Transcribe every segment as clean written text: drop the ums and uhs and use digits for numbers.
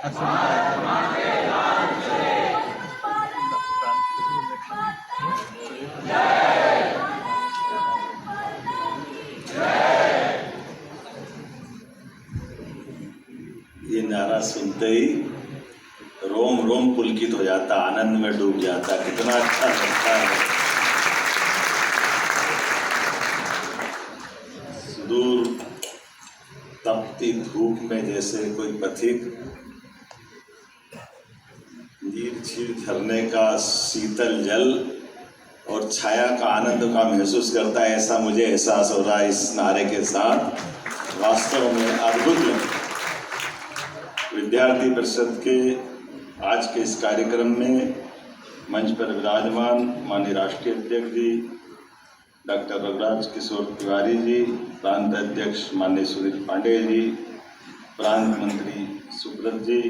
ये नारा सुनते ही रोम रोम पुलकित हो जाता, आनंद में डूब जाता। कितना अच्छा लगता है। सुदूर तपती धूप में जैसे कोई पथिक नीर छीर झरने का शीतल जल और छाया का आनंद का महसूस करता है, ऐसा मुझे एहसास हो रहा है इस नारे के साथ। वास्तव में अद्भुत लगता है। विद्यार्थी परिषद के आज के इस कार्यक्रम में मंच पर विराजमान माननीय राष्ट्रीय अध्यक्ष जी डॉक्टर रघुराज किशोर तिवारी जी, प्रांत अध्यक्ष माननीय सुनील पांडे जी, प्रांत मंत्री सुब्रत जी,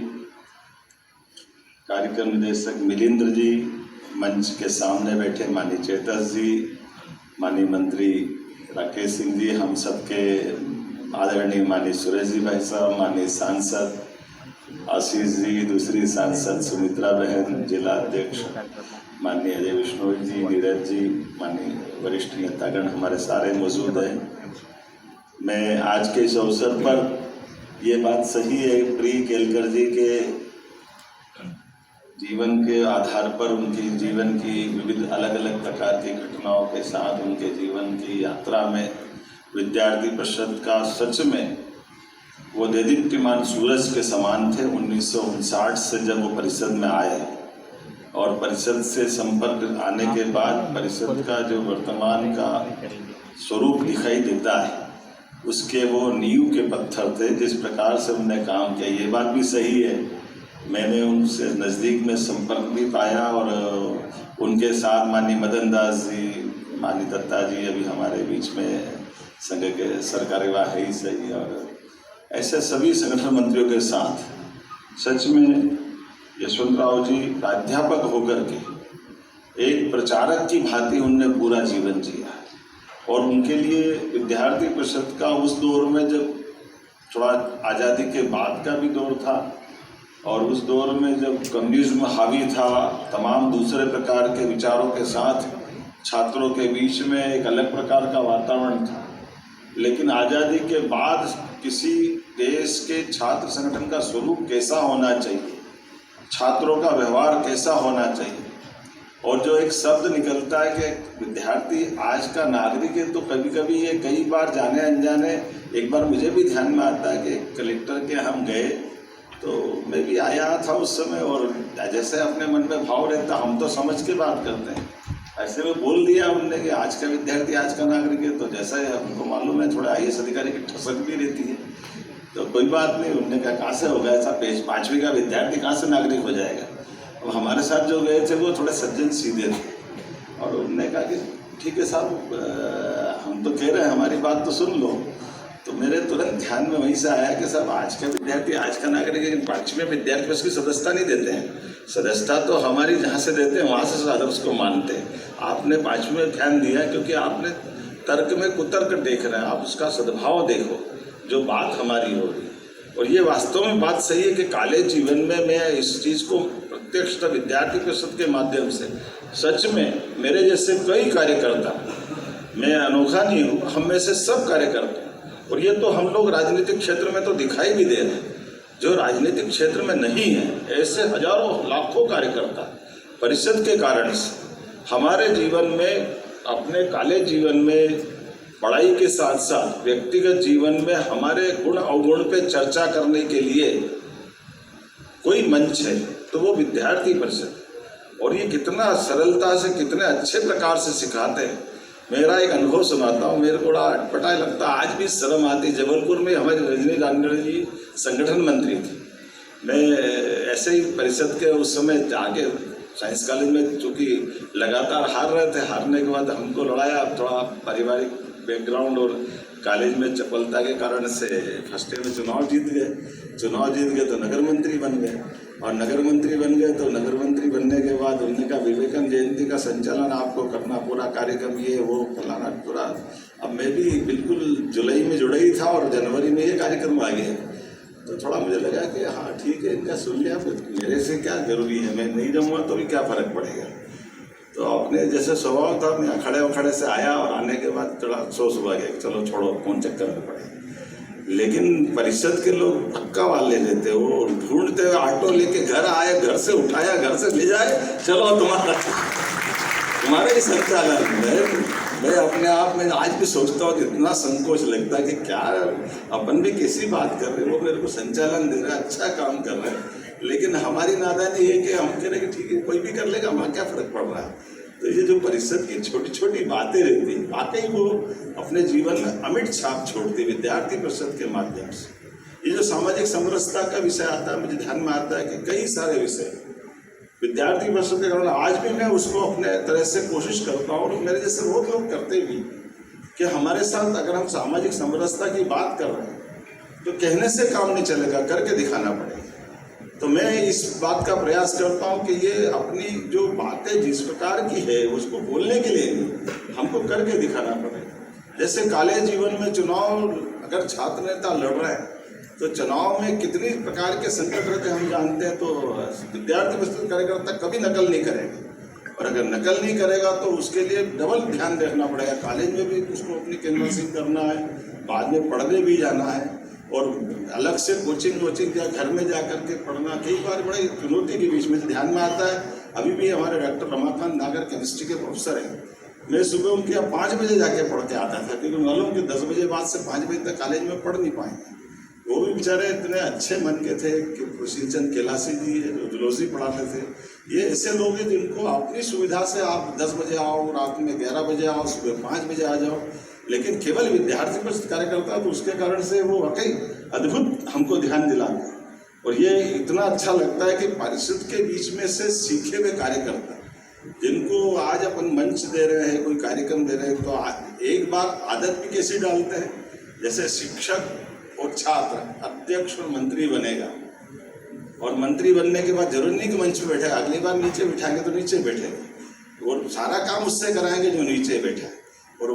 कार्यक्रम निदेशक मिलिंद्र जी, मंच के सामने बैठे माननीय चेतस जी, माननीय मंत्री राकेश सिंह जी, हम सबके आदरणीय माननीय सुरेश जी भाई साहब, माननीय सांसद आशीष जी, दूसरी सांसद सुमित्रा बहन, जिला अध्यक्ष माननीय अजय विष्णु जी, नीरज जी, माननीय वरिष्ठ नेतागण हमारे सारे मौजूद हैं। मैं आज के इस अवसर पर ये बात सही है, प्री केलकर जी के जीवन के आधार पर उनके जीवन की विविध अलग अलग प्रकार की घटनाओं के साथ उनके जीवन की यात्रा में विद्यार्थी परिषद का सच में वो देदीप्यमान सूरज के समान थे। 1959 से जब वो परिषद में आए और परिषद से संपर्क आने के बाद परिषद का जो वर्तमान का स्वरूप दिखाई देता है, उसके वो नींव के पत्थर थे। जिस प्रकार से उन्होंने काम किया, ये बात भी सही है। मैंने उनसे नज़दीक में संपर्क भी पाया और उनके साथ माननीय मदन दास जी, माननीय दत्ता जी अभी हमारे बीच में संघ के सरकारी वाह ही सही, और ऐसे सभी संगठन मंत्रियों के साथ सच में यशवंतराव जी प्राध्यापक होकर के एक प्रचारक की भांति उनने पूरा जीवन जिया। और उनके लिए विद्यार्थी परिषद का उस दौर में, जब थोड़ा आज़ादी के बाद का भी दौर था और उस दौर में जब कम्युनिज्म हावी था, तमाम दूसरे प्रकार के विचारों के साथ छात्रों के बीच में एक अलग प्रकार का वातावरण था। लेकिन आज़ादी के बाद किसी देश के छात्र संगठन का स्वरूप कैसा होना चाहिए, छात्रों का व्यवहार कैसा होना चाहिए, और जो एक शब्द निकलता है कि विद्यार्थी आज का नागरिक है, तो कभी कभी ये कई बार जाने अनजाने, एक बार मुझे भी ध्यान में आता है कि कलेक्टर के हम गए तो मैं भी आया था उस समय, और जैसे अपने मन में भाव रहता हम तो समझ के बात करते हैं, ऐसे में बोल दिया उनने कि आज का विद्यार्थी आज का नागरिक है। तो जैसा है हमको मालूम है, थोड़ा IAS अधिकारी की ठसक भी रहती है, तो कोई बात नहीं। उनने कहा कहाँ से होगा ऐसा, 5वीं का विद्यार्थी कहाँ से नागरिक हो जाएगा। अब हमारे साथ जो गए थे वो थोड़े सज्जन सीधे थे, और उन्होंने कहा कि ठीक है साहब, हम तो कह रहे हैं, हमारी बात तो सुन लो। तो मेरे तुरंत ध्यान में वहीं से आया कि साहब आज का विद्यार्थी आज का नागरिक, लेकिन 5वीं में विद्यार्थी उसकी सदस्यता नहीं देते हैं। सदस्यता तो हमारी जहाँ से देते हैं वहाँ से ज़्यादा उसको मानते हैं। आपने 5वीं में ध्यान दिया क्योंकि आपने तर्क में कुतर्क देख रहे हैं, आप उसका सद्भाव देखो जो बात हमारी हो रही। और ये वास्तव में बात सही है कि कॉलेज जीवन में मैं इस चीज़ को प्रत्यक्ष विद्यार्थी परिषद के माध्यम से सच में मेरे जैसे कई कार्यकर्ता, मैं अनोखा नहीं हूँ, हम में से सब कार्यकर्ता, और ये तो हम लोग राजनीतिक क्षेत्र में तो दिखाई भी दे रहे हैं, जो राजनीतिक क्षेत्र में नहीं है ऐसे हजारों लाखों कार्यकर्ता परिषद के कारण से हमारे जीवन में, अपने कॉलेज जीवन में, पढ़ाई के साथ साथ व्यक्तिगत जीवन में हमारे गुण अवगुण पे चर्चा करने के लिए कोई मंच है तो वो विद्यार्थी परिषद। और ये कितना सरलता से, कितने अच्छे प्रकार से सिखाते हैं। मेरा एक अनुभव सुनाता हूँ, मेरे को बड़ा अटपटा लगता, आज भी शर्म आती। जबलपुर में हमारी रजनी लांडे जी संगठन मंत्री थी। मैं ऐसे ही परिषद के उस समय आगे साइंस कॉलेज में चूँकि लगातार हार रहे थे, हारने के बाद हमको लड़ाया, थोड़ा पारिवारिक बैकग्राउंड और कॉलेज में चपलता के कारण से फर्स्ट ईयर में चुनाव जीत गए तो नगर मंत्री बन गए, और नगर मंत्री बन गए तो नगर मंत्री बनने के बाद उन्होंने कहा विवेकानंद जयंती का संचालन आपको करना, पूरा कार्यक्रम ये वो फलाना पूरा। अब मैं भी बिल्कुल जुलाई में जुड़ा ही था और जनवरी में ये कार्यक्रम आ गया। तो थोड़ा मुझे लगा कि हाँ ठीक है, इनका सुन लिया, फिर मेरे से क्या जरूरी है, मैं नहीं जाऊँगा तो भी क्या फ़र्क पड़ेगा। तो अपने जैसे स्वभाव था, मैं अखड़े उखड़े से आया और आने के बाद थोड़ा अफसोस हुआ कि चलो छोड़ो, कौन चक्कर में पड़े। लेकिन परिषद के लोग पक्का वाले लेते, वो ढूंढते हुए ऑटो लेके घर आए, घर से उठाया, घर से ले जाए, चलो तुम्हारा ही संचालन। मैं अपने आप में आज भी सोचता हूँ कि इतना संकोच लगता है कि क्या अपन भी कैसी बात कर रहे हैं, वो मेरे को संचालन दे रहा है, अच्छा काम कर रहे हैं, लेकिन हमारी नादानी है कि हम कह रहे हैं कि ठीक है कोई भी कर लेगा, हमारा क्या फर्क पड़ रहा है। तो ये जो परिषद की छोटी छोटी बातें रहती, वाकई वो अपने जीवन में अमिट छाप छोड़ती विद्यार्थी परिषद के माध्यम से। ये जो सामाजिक समरसता का विषय आता है, मुझे ध्यान में आता है कि कई सारे विषय विद्यार्थी परिषद के कारण आज भी मैं उसको अपने तरह से कोशिश करता हूँ, और मेरे जैसे बहुत लोग करते भी, कि हमारे साथ अगर हम सामाजिक समरसता की बात कर रहे हैं तो कहने से काम नहीं चलेगा, करके दिखाना पड़ेगा। तो मैं इस बात का प्रयास करता हूँ कि ये अपनी जो बातें जिस प्रकार की है उसको बोलने के लिए नहीं, हमको करके दिखाना पड़ेगा। जैसे कॉलेज जीवन में चुनाव, अगर छात्र नेता लड़ रहे हैं तो चुनाव में कितनी प्रकार के संकट रहते हम जानते हैं। तो विद्यार्थी परिषद कार्यकर्ता कभी नकल नहीं करेगा, और अगर नकल नहीं करेगा तो उसके लिए डबल ध्यान रखना पड़ेगा। कॉलेज में भी उसको अपनी कैनवसिंग करना है, बाद में पढ़ने भी जाना है, और अलग से कोचिंग या घर में जा कर के पढ़ना कई बार बड़ी चुनौती के बीच में ध्यान में आता है। अभी भी हमारे डॉक्टर रमाकांत नागर केमिस्ट्री के प्रोफेसर हैं, मैं सुबह उनके यहाँ 5 बजे जाके पढ़ के आता था, क्योंकि मालूम कि 10 बजे बाद से 5 बजे तक कॉलेज में पढ़ नहीं पाएंगे। वो भी बेचारे इतने अच्छे मन के थे कि प्रशीलचंद कैलाशी जी जो जुलूसी पढ़ाते थे, ये ऐसे लोग हैं जिनको अपनी सुविधा से आप 10 बजे आओ, रात में 11 बजे आओ, सुबह 5 बजे आ जाओ, लेकिन केवल विद्यार्थी परिषद कार्यकर्ता, तो उसके कारण से वो वाकई अद्भुत हमको ध्यान दिलाते हैं। और ये इतना अच्छा लगता है कि परिषद के बीच में से सीखे हुए कार्यकर्ता जिनको आज अपन मंच दे रहे हैं, कोई कार्यक्रम दे रहे हैं, तो एक बार आदत भी कैसी डालते हैं, जैसे शिक्षक और छात्र अध्यक्ष और मंत्री बनेगा, और मंत्री बनने के बाद जरूर नहीं कि मंच पे बैठेगा, अगली बार नीचे बिठाएंगे तो नीचे बैठेगा, और सारा काम उससे कराएंगे जो नीचे बैठा है, और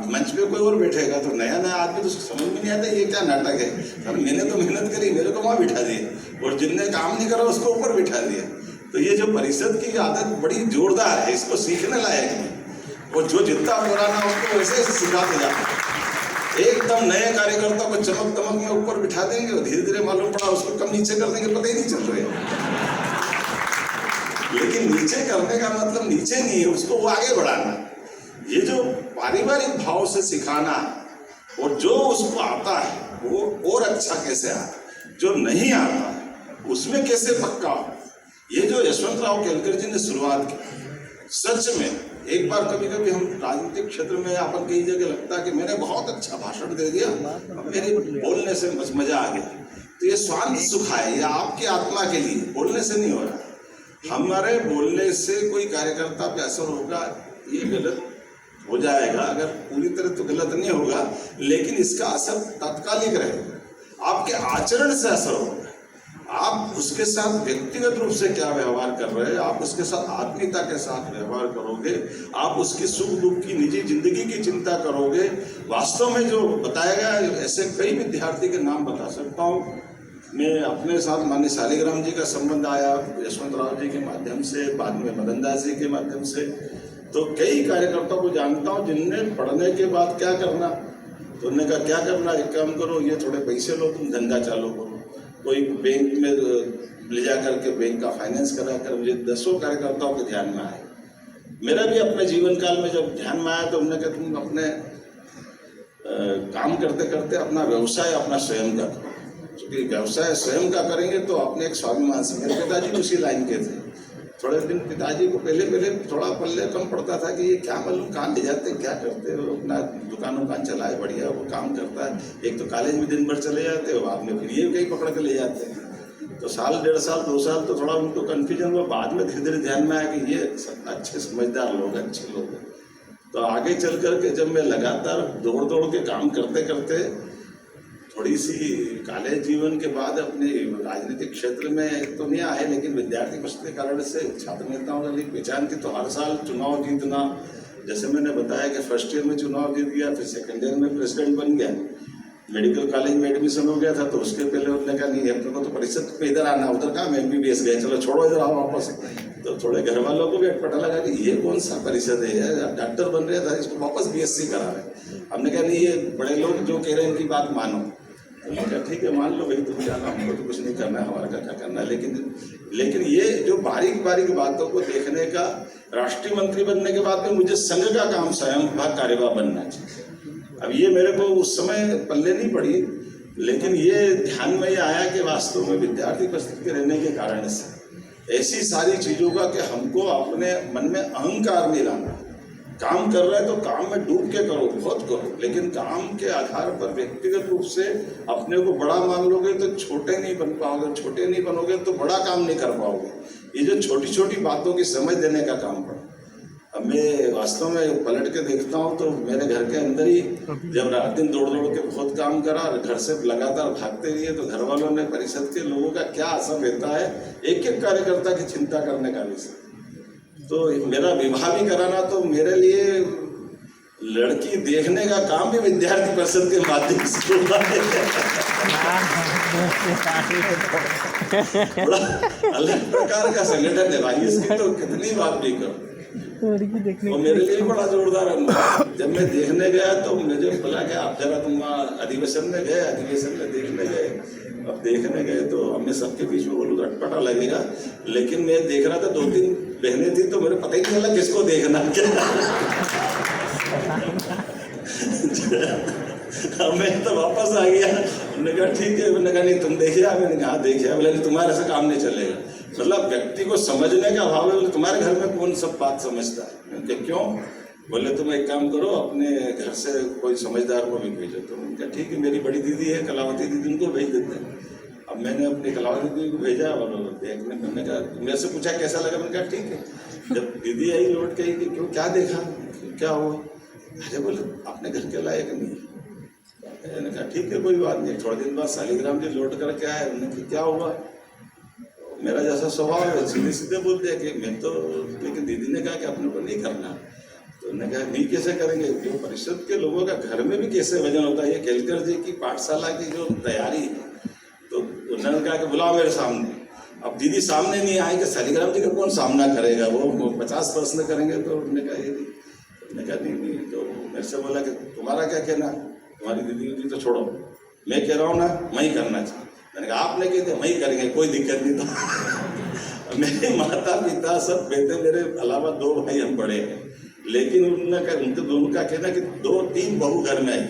मंच पे कोई और बैठेगा तो नया आदमी तो उसको समझ में नहीं आता ये क्या नाटक है। सर मैंने तो मेहनत करी, मेरे को वहाँ बिठा दिए, और जिनने काम नहीं करा उसको ऊपर बिठा दिया। तो ये जो परिषद की आदत बड़ी जोरदार है, इसको सीखने लायक है, और जो जितना पुराना उसको वैसे सिखाते जाते। एकदम नए कार्यकर्ता को चमक दमक में ऊपर बिठा देंगे, और धीरे धीरे मालूम पड़ा उसको कम नीचे कर देंगे, पता ही नहीं चल रहा। लेकिन नीचे करने का मतलब नीचे नहीं है, उसको वो आगे बढ़ाना। ये जो पारिवारिक भाव से सिखाना है, और जो उसको आता है वो और अच्छा कैसे आता, जो नहीं आता उसमें कैसे पक्का। ये जो यशवंतराव केलकर जी ने शुरुआत की, सच में एक बार कभी कभी हम राजनीतिक क्षेत्र में अपन कई जगह लगता है कि मैंने बहुत अच्छा भाषण दे दिया, मेरे बोलने से मजा आ गया। तो ये स्वांत सुख है, ये आपकी आत्मा के लिए, बोलने से नहीं हो रहा। हमारे बोलने से कोई कार्यकर्ता पे असर होगा, ये गलत हो जाएगा, अगर पूरी तरह तो गलत नहीं होगा, लेकिन इसका असर तात्कालिक रहेगा। आपके आचरण से असर होगा, आप उसके साथ व्यक्तिगत रूप से क्या व्यवहार कर रहे हैं, आप उसके साथ आत्मीयता के साथ व्यवहार करोगे, आप उसकी सुख दुख की निजी जिंदगी की चिंता करोगे। वास्तव में जो बताया गया, ऐसे कई विद्यार्थी के नाम बता सकता हूँ मैं। अपने साथ माननीय शालिग्राम जी का संबंध आया यशवंतराव जी के माध्यम से, बाद में मदन दास जी के माध्यम से। तो कई कार्यकर्ताओं को जानता हूँ जिनने पढ़ने के बाद क्या करना, तो उन्होंने कहा क्या करना, एक काम करो, ये थोड़े पैसे लो, तुम धंधा चालू करो, कोई बैंक में ले जा करके बैंक का फाइनेंस करा कर। मुझे 10 कार्यकर्ताओं के ध्यान में आए, मेरा भी अपने जीवन काल में जब ध्यान में आया, तो उन्होंने कहा तुम अपने काम करते करते अपना व्यवसाय अपना स्वयं का करो, क्योंकि व्यवसाय स्वयं का करेंगे तो अपने एक स्वाभिमान से। मेरे पिताजी उसी लाइन के थे। थोड़े दिन पिताजी को पहले थोड़ा पल्ले कम पड़ता था कि ये क्या मालूम कहाँ ले जाते क्या करते, वो अपना दुकान चलाए बढ़िया, वो काम करता है। एक तो कॉलेज में दिन भर चले जाते हो, बाद में फिर ये कहीं पकड़ के ले जाते हैं। तो साल 1.5 साल 2 साल तो थोड़ा उनको कन्फ्यूजन हुआ, बाद में धीरे धीरे ध्यान में आया कि ये अच्छे समझदार लोग, अच्छे लोग हैं। तो आगे चल करके जब मैं लगातार दौड़ के काम करते करते थोड़ी सी कॉलेज जीवन के बाद अपने राजनीतिक क्षेत्र में तो नहीं आए, लेकिन विद्यार्थी परिषद के कारण से छात्र नेताओं का एक पहचान थी। तो हर साल चुनाव जीतना, जैसे मैंने बताया कि फर्स्ट ईयर में चुनाव जीत गया, फिर सेकेंड ईयर में प्रेसिडेंट बन गया। मेडिकल कॉलेज में एडमिशन हो गया था तो उसके पहले उन्होंने कहा नहीं अपने को तो परिषद पे इधर आना, उधर कहाँ MBBS गए, चलो छोड़ो इधर आओ वापस। तो थोड़े घर वालों को भी अटपटा लगा कि ये कौन सा परिषद है यार, डॉक्टर बन रहा था इसको वापस BSc करा रहे। हमने कहा नहीं ये बड़े लोग जो कह रहे हैं इनकी बात मानो। तो मैंने कहा ठीक है मान लो भाई, तुम जाना, हमको तो कुछ नहीं करना है, हमारा क्या करना है। लेकिन ये जो बारीक बारीक बातों को देखने का, राष्ट्रीय मंत्री बनने के बाद में मुझे संघ का काम स्वयं विभाग कार्यवाह बनना चाहिए। अब ये मेरे को उस समय पल्ले नहीं पड़ी, लेकिन ये ध्यान में ये आया कि वास्तव में विद्यार्थी परिषद के रहने के कारण से ऐसी सारी चीज़ों का कि हमको अपने मन में अहंकार नहीं लाना। काम कर रहे हैं तो काम में डूब के करो, बहुत करो, लेकिन काम के आधार पर व्यक्तिगत रूप से अपने को बड़ा मान लोगे तो छोटे नहीं बन पाओगे, छोटे नहीं बनोगे तो बड़ा काम नहीं कर पाओगे। ये जो छोटी छोटी बातों की समझ देने का काम पड़ा। अब मैं वास्तव में पलट के देखता हूँ तो मेरे घर के अंदर ही जब रात दिन दौड़ दौड़ के बहुत काम करा और घर से लगातार भागते रहिए तो घर वालों ने, परिषद के लोगों का क्या असर रहता है एक एक कार्यकर्ता की चिंता करने का विषय। तो मेरा विवाह भी कराना तो मेरे लिए लड़की देखने का काम भी विद्यार्थी परिषद के माध्यम से हुआ है। बड़ा अलग प्रकार का संगठन है भाई, इसकी तो कितनी बात भी करो। और मेरे लिए बड़ा जोरदार अनुभव। जब मैं देखने गया तो मुझे बोला कि आप जरा तुम अधिवेशन में गए, अधिवेशन में देखने गए। अब देखने गए तो हमें सबके बीच में बोलूँ अटपटा लगेगा, लेकिन मैं देख रहा था 2-3 बहनें थी तो मेरे पता ही नहीं चला किसको देखना मैं तो वापस आ गया। उन्होंने कहा ठीक है, मैंने कहा नहीं तुम देखिए, मैंने कहा देखिए। बोले तुम्हारे से काम नहीं चलेगा, मतलब व्यक्ति को समझने का अभाव है। बोले तुम्हारे घर में कौन सब बात समझता है? क्यों? बोले तुम एक काम करो, अपने घर से कोई समझदार को भी भेजो। तो उनका ठीक है, मेरी बड़ी दीदी है कलावती दीदी, उनको भेज देते हैं। अब मैंने अपनी कलावती दीदी को भेजा और देखने, मैंने कहा मेरे से पूछा कैसा लगा, मैंने कहा ठीक है। जब दीदी आई लौट के कि क्यों क्या देखा, क्या हुआ? अरे बोले अपने घर के लायक नहीं। मैंने कहा ठीक है कोई बात नहीं। थोड़े दिन बाद शालिग्राम जी लौट करके आए, उन्होंने कहा क्या हुआ? मेरा जैसा स्वभाव है सीधे सीधे बोल दिया कि मैं तो, लेकिन दीदी ने कहा कि अपने को नहीं करना। तो उन्होंने कहा नहीं कैसे करेंगे, जो परिषद के लोगों का घर में भी कैसे वजन होता है। ये केलकर जी की पाठशाला की जो तैयारी है, तो उन्होंने कहा कि बुलाओ मेरे सामने। अब दीदी सामने नहीं आए कि शालिग्राम जी का कौन सामना करेगा, वो 50 प्रश्न करेंगे। तो उन्होंने कहा ये नहीं, कहा नहीं। तो मेरे से बोला कि तुम्हारा क्या कहना, तुम्हारी दीदी तो छोड़ो, मैं कह रहा हूँ ना मैं ही करना चाहिए। मैंने कहा आपने कहते मैं ही करेंगे, कोई दिक्कत नहीं। तो मेरे माता पिता सब बेटे, मेरे अलावा 2 भाई हम बड़े हैं, लेकिन उनके दोनों का कहना कि 2-3 बहू घर में आई,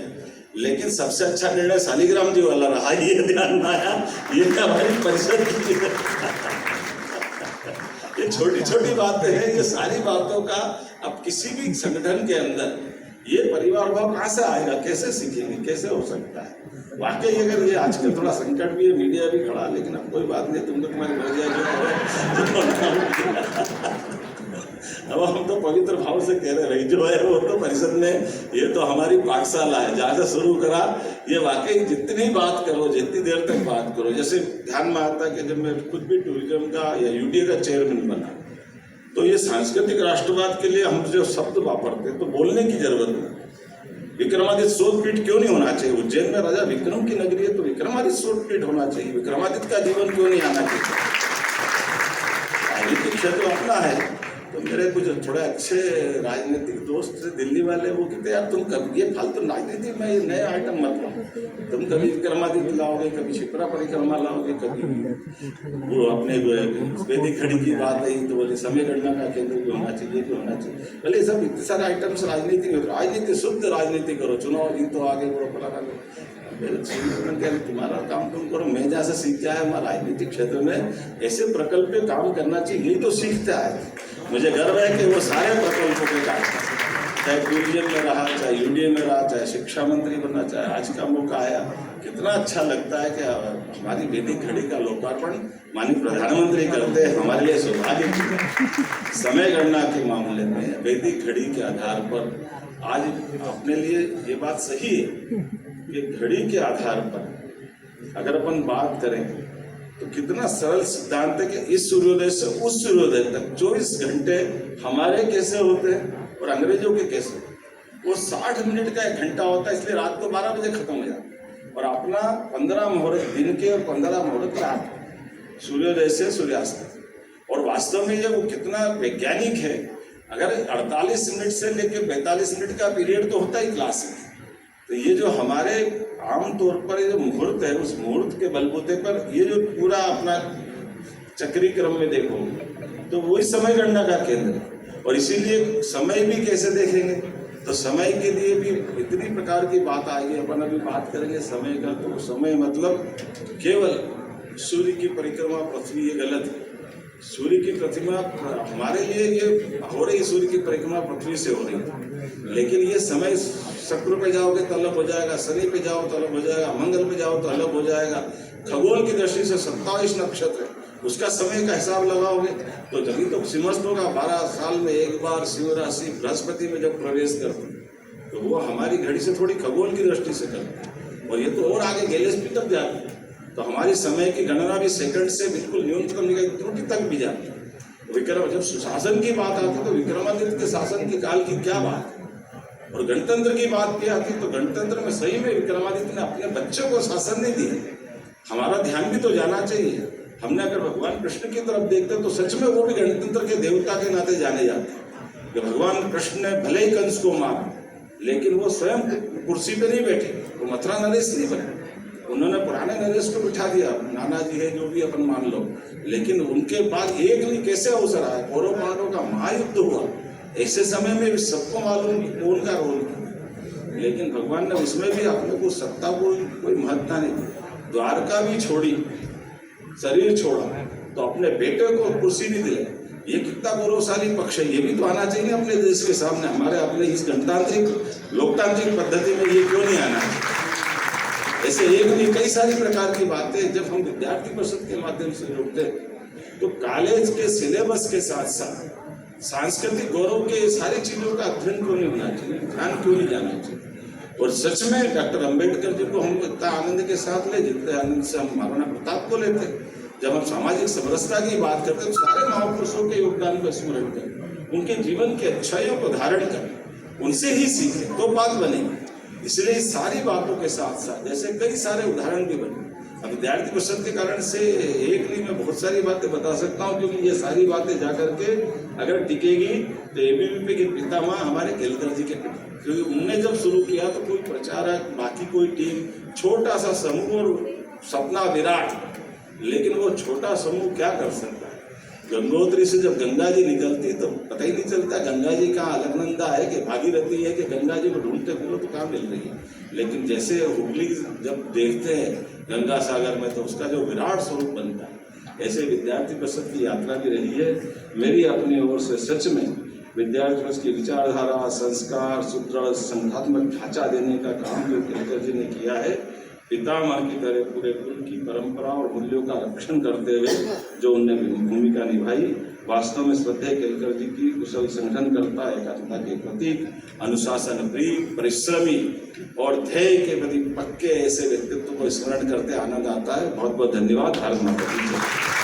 लेकिन सबसे अच्छा निर्णय शालिग्राम जी वाला रहा। ये ध्यान में आया, ये हमारी परिषद की ये छोटी छोटी बातें हैं। ये सारी बातों का अब किसी भी संगठन के अंदर ये परिवार भाव कहाँ से आएगा, कैसे सीखेंगे, कैसे हो सकता है? वाकई अगर ये आजकल थोड़ा संकट भी है, मीडिया भी खड़ा, लेकिन अब कोई बात नहीं, तुम तो तुम्हारी मर्जी है। अब हम तो पवित्र भाव से कह रहे भाई जो है वो तो परिषद में, ये तो हमारी पाठशाला है जहाँ से शुरू करा। ये वाकई जितनी बात करो, जितनी देर तक बात करो, जैसे ध्यान में आता कि जब मैं खुद भी टूरिज्म का या UDA का चेयरमैन बना, तो ये सांस्कृतिक राष्ट्रवाद के लिए हम जो शब्द वापरते तो बोलने की जरूरत नहीं। विक्रमादित्य शोधपीठ क्यों नहीं होना चाहिए? उज्जैन में राजा विक्रम की नगरी है तो विक्रमादित्य शोधपीठ होना चाहिए। विक्रमादित्य का जीवन क्यों नहीं आना चाहिए? राजनीतिक क्षेत्र अपना है। तो मेरे कुछ थोड़े अच्छे राजनीतिक दोस्त थे दिल्ली वाले, वो कहते यार तुम कभी ये फालतू राजनीति में ये नए आइटम मत लाओ, तुम कभी विक्रमादित्य लाओगे, कभी शिप्रा परिक्रमा लाओगे, कभी वो अपने वैदिक घड़ी की बात आई तो बोले समय गणना का केंद्र भी होना चाहिए, भी होना चाहिए। पहले सब इतने सारे आइटम्स राजनीति में, राजनीति शुद्ध राजनीति करो, चुनाव जीतो, आगे बढ़ो, फलाना तुम्हारा काम तुम करो। मैं जहाँ से सीख के आया, हमारा राजनीतिक क्षेत्र में ऐसे प्रकल्प पे काम करना चाहिए, यही तो सीखता है। मुझे गर्व है कि वो सारे प्रकल्पों पे काम, चाहे टूरिज्म में रहा, चाहे UDA में रहा, चाहे शिक्षा मंत्री बनना, चाहे आज का मौका आया। कितना अच्छा लगता है कि हमारी वैदिक घड़ी का लोकार्पण माननीय प्रधानमंत्री करते हैं, हमारे लिए सौभाग्य की। समय गणना के मामले में वैदिक घड़ी के आधार पर आज अपने लिए ये बात सही है कि घड़ी के आधार पर अगर अपन बात करें तो कितना सरल सिद्धांत है कि इस सूर्योदय से उस सूर्योदय तक 24 घंटे हमारे कैसे होते हैं और अंग्रेजों के कैसे। वो 60 मिनट का 1 घंटा होता है, इसलिए रात को 12 बजे खत्म हो जाता है। और अपना 15 मुहूर्त दिन के और 15 मुहूर्त रात, सूर्योदय से सूर्यास्त। और वास्तव में ये वो कितना वैज्ञानिक है। अगर 48 मिनट से लेकर 45 मिनट का पीरियड तो होता ही क्लास में, तो ये जो हमारे आम तौर पर ये जो मुहूर्त है, उस मुहूर्त के बलबूते पर ये जो पूरा अपना चक्री क्रम में देखो तो वही समय गणना का केंद्र है। और इसीलिए समय भी कैसे देखेंगे, तो समय के लिए भी इतनी प्रकार की बात आएगी। अपन अभी बात करेंगे समय का, तो समय मतलब केवल सूर्य की परिक्रमा पृथ्वी, ये गलत है। सूर्य की परिक्रमा हमारे लिए ये हो रही, सूर्य की परिक्रमा पृथ्वी से हो रही है, लेकिन ये समय शुक्र पे जाओगे तो अलग हो जाएगा, शनि पे जाओ तो अलग हो जाएगा, मंगल पे जाओ तो अलग हो जाएगा। खगोल की दृष्टि से 27 नक्षत्र है, उसका समय का हिसाब लगाओगे तो जभी तो समस्त होगा। 12 साल में एक बार सिंह राशि बृहस्पति में जब प्रवेश करते हैं तो वो हमारी घड़ी से थोड़ी खगोल की दृष्टि से करते हैं, और ये तो और आगे गैलेक्सी तक जाते हैं। तो हमारी समय की गणना भी सेकंड से बिल्कुल न्यूनतम त्रुटि तक भी जाती है। विक्रम जब सुशासन की बात आती है तो विक्रमादित्य के शासन के काल की क्या बात है, और गणतंत्र की बात भी आती है तो गणतंत्र में सही में विक्रमादित्य ने अपने बच्चों को शासन नहीं दिया। हमारा ध्यान भी तो जाना चाहिए। हमने अगर भगवान कृष्ण की तरफ देखते तो सच में वो भी गणतंत्र के देवता के नाते जाने जाते हैं कि भगवान कृष्ण ने भले ही कंस को मारा, लेकिन वो स्वयं कुर्सी पे नहीं बैठे, वो मथुरा नरेश नहीं बने। उन्होंने पुराने नरेश को बिठा दिया, नाना जी है जो भी अपन मान लो, लेकिन उनके बाद एक नहीं कैसे अवसर आया, कौरव पांडवों का महायुद्ध हुआ, ऐसे समय में भी सबको मालूम कि कौन का रोल था, लेकिन भगवान ने उसमें भी अपने को सत्ता को कोई महत्ता नहीं दी। द्वारका भी छोड़ी, शरीर छोड़ा, तो अपने बेटे को कुर्सी भी दिलाई। ये कितना गौरवशाली पक्ष है, ये भी तो आना चाहिए अपने देश के सामने। हमारे अपने इस गणतांत्रिक लोकतांत्रिक पद्धति में ये क्यों नहीं आना है? ऐसे एक नहीं कई सारी प्रकार की बातें जब हम विद्यार्थी परिषद के माध्यम से जुड़ते हैं तो कॉलेज के सिलेबस के साथ साथ सांस्कृतिक गौरव के सारी चीजों का अध्ययन क्यों नहीं होना चाहिए, ध्यान क्यों नहीं जाना चाहिए। और सच में डॉक्टर अंबेडकर जी को हम इतना आनंद के साथ ले, जितने आनंद से हम महाराणा प्रताप को लेते। जब हम सामाजिक समरसता की बात करते हैं तो सारे महापुरुषों के योगदान को स्मरण करें, उनके जीवन की अच्छाइयों को धारण करें, उनसे ही सीखें तो बात बनेगी। इसलिए इस सारी बातों के साथ साथ जैसे कई सारे उदाहरण भी बने। अब विद्यार्थी परिषद के कारण से एक नहीं मैं बहुत सारी बातें बता सकता हूँ, क्योंकि ये सारी बातें जाकर के अगर टिकेगी तो एबीवीपी के पितामह हमारे केलकर जी के पिता, क्योंकि उन्होंने जब शुरू किया तो कोई प्रचारक, बाकी कोई टीम, छोटा सा समूह और सपना विराट, लेकिन वो छोटा समूह क्या कर सकता है। गंगोत्री से जब गंगा जी निकलती तो पता ही नहीं चलता गंगा जी कहाँ अलकनंदा है कि भागीरथी है कि गंगा जी को ढूंढते फिरो तो कहाँ मिल रही है। लेकिन जैसे हुगली जब देखते हैं गंगा सागर में तो उसका जो विराट स्वरूप बनता है, ऐसे विद्यार्थी परिषद की यात्रा भी रही है। मेरी अपनी ओर से सच में विद्यार्थी परिषद की विचारधारा, संस्कार, सुदृढ़ संगठनात्मक ढांचा देने का काम जो केलकर जी ने किया है, पितामह की तरह पूरे कुल की परंपरा और मूल्यों का रक्षण करते हुए जो उनने भूमिका निभाई, वास्तव में श्रद्धेय केलकर जी की कुशल संगठनकर्ता, एकात्मता के प्रतीक, अनुशासन प्रिय, परिश्रमी और ध्येय के प्रति पक्के ऐसे व्यक्तित्व को स्मरण करते आनंद आता है। बहुत बहुत धन्यवाद। भारत माता की जय।